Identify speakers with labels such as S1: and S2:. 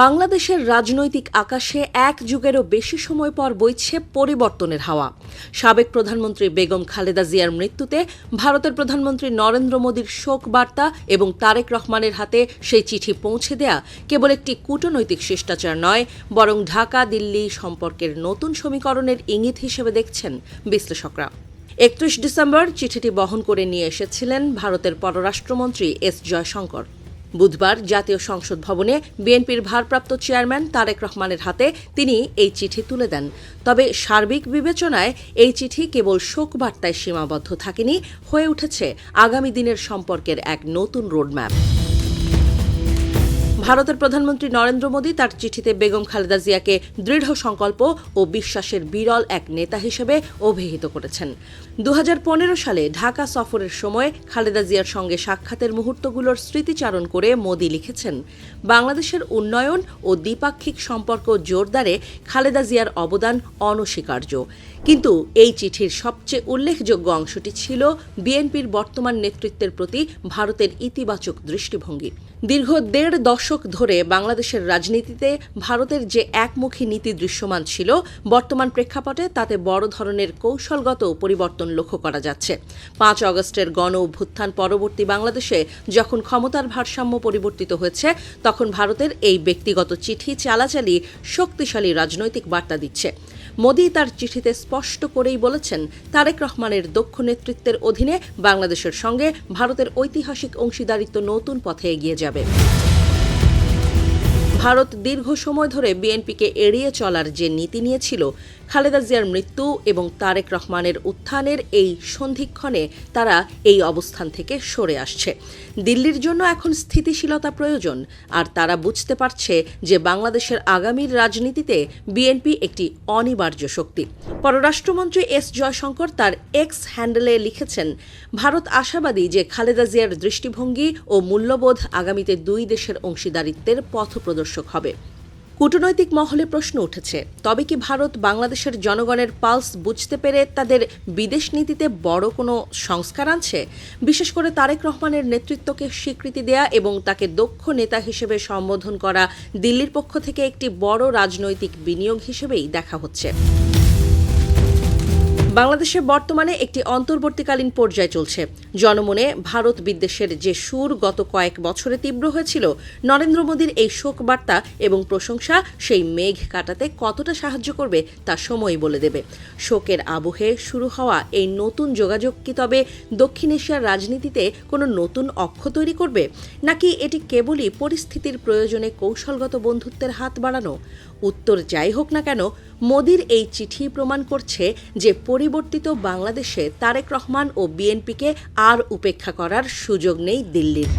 S1: বাংলাদেশের রাজনৈতিক আকাশে এক যুগেরও বেশি সময় পর বইছে পরিবর্তনের হাওয়া। সাবেক প্রধানমন্ত্রী বেগম খালেদা জিয়ার মৃত্যুতে ভারতের প্রধানমন্ত্রী নরেন্দ্র মোদীর শোক বার্তা এবং তারেক রহমানের হাতে সেই চিঠি পৌঁছে দেয়া কেবল একটি কূটনৈতিক শিষ্টাচার নয়, বরং ঢাকা দিল্লি সম্পর্কের নতুন সমীকরণের ইঙ্গিত হিসেবে দেখছেন বিশ্লেষকরা। 31 ডিসেম্বর চিঠিটি বহন করে নিয়ে এসেছিলেন ভারতের পররাষ্ট্রমন্ত্রী এস জয়শঙ্কর। বুধবার জাতীয় সংসদ ভবনে বিএনপির ভারপ্রাপ্ত চেয়ারম্যান তারেক রহমানের হাতে তিনি এই চিঠি তুলে দেন। তবে সার্বিক বিবেচনায় এই চিঠি কেবল শোকবার্তায় সীমাবদ্ধ থাকেনি, হয়ে উঠেছে আগামী দিনের সম্পর্কের এক নতুন রোডম্যাপ। ভারতের প্রধানমন্ত্রী নরেন্দ্র মোদী তার চিঠিতে বেগম খালেদা জিয়াকে দৃঢ় সংকল্প ও বিশ্বাসের বিরল এক নেতা হিসেবে অভিহিত করেছেন। 2015 সালে ঢাকা সফরের সময় খালেদা জিয়ার সঙ্গে সাক্ষাতের মুহূর্তগুলোর স্মৃতিচারণ করে মোদী লিখেছেন, বাংলাদেশের উন্নয়ন ও দ্বিপাক্ষিক সম্পর্ক জোরদারে খালেদা জিয়ার অবদান অনস্বীকার্য। কিন্তু এই চিঠির সবচেয়ে উল্লেখযোগ্য অংশটি ছিল বিএনপির বর্তমান নেতৃত্বের প্রতি ভারতের ইতিবাচক দৃষ্টিভঙ্গি। দীর্ঘ 1.5 দশক ধরে বাংলাদেশের রাজনীতিতে ভারতের যে একমুখী নীতি দৃশ্যমান ছিল, বর্তমান প্রেক্ষাপটে তাতে বড় ধরনের কৌশলগত পরিবর্তন লক্ষ্য করা যাচ্ছে। 5 আগস্টের গণ অভ্যুত্থান পরবর্তী বাংলাদেশে যখন ক্ষমতার ভারসাম্য পরিবর্তিত হয়েছে, তখন ভারতের এই ব্যক্তিগত চিঠি চালাচালি শক্তিশালী রাজনৈতিক বার্তা দিচ্ছে। মোদী তার চিঠিতে স্পষ্ট করেই বলেছেন, তারেক রহমানের দক্ষ নেতৃত্বের অধীনে বাংলাদেশের সঙ্গে ভারতের ঐতিহাসিক অংশীদারিত্ব নতুন পথে এগিয়ে যাবে। ভারত দীর্ঘ সময় ধরে বিএনপিকে এড়িয়ে চলার যে নীতি নিয়েছিল, খালেদা জিয়ার মৃত্যু এবং তারেক রহমানের উত্থানের এই সন্ধিক্ষণে তারা এই অবস্থান থেকে সরে আসছে। দিল্লির জন্য এখন স্থিতিশীলতা প্রয়োজন, আর তারা বুঝতে পারছে যে বাংলাদেশের আগামীর রাজনীতিতে বিএনপি একটি অনিবার্য শক্তি। পররাষ্ট্রমন্ত্রী এস জয়শঙ্কর তার এক্স হ্যান্ডেলে লিখেছেন, ভারত আশাবাদী যে খালেদা জিয়ার দৃষ্টিভঙ্গি ও মূল্যবোধ আগামীতে দুই দেশের অংশীদারিত্বের পথপ্রদর্শক হবে। কূটনৈতিক মহলে প্রশ্ন উঠেছে, তবে কি ভারত বাংলাদেশের জনগণের পালস বুঝতে পেরে তাদের বিদেশ নীতিতে বড় কোনো সংস্কার আনছে? বিশেষ করে তারেক রহমানের নেতৃত্বকে স্বীকৃতি দেয়া এবং তাকে দক্ষ নেতা হিসেবে সম্বোধন করা দিল্লির পক্ষ থেকে একটি বড় রাজনৈতিক বিনিয়োগ হিসেবেই দেখা হচ্ছে। বাংলাদেশে বর্তমানে একটি অন্তর্বর্তীকালীন পর্যায় চলছে। জনমনে ভারত বিদ্বেষের যে সুর গত কয়েক বছরে তীব্র হয়েছিল, নরেন্দ্র মোদীর এই শোকবার্তা এবং প্রশংসা সেই মেঘ কাটাতে কতটা সাহায্য করবে তা সময়ই বলে দেবে। শোকের আবহে শুরু হওয়া এই নতুন যোগাযোগ কি তবে দক্ষিণ এশিয়ার রাজনীতিতে কোনো নতুন অক্ষ তৈরি করবে, নাকি এটি কেবলই পরিস্থিতির প্রয়োজনে কৌশলগত বন্ধুত্বের হাত বাড়ানো? উত্তর যাই হোক না কেন, মোদীর এই চিঠি প্রমাণ করছে যে পরিবর্তিত বাংলাদেশে তারেক রহমান ও বিএনপিকে আর উপেক্ষা করার সুযোগ নেই দিল্লির।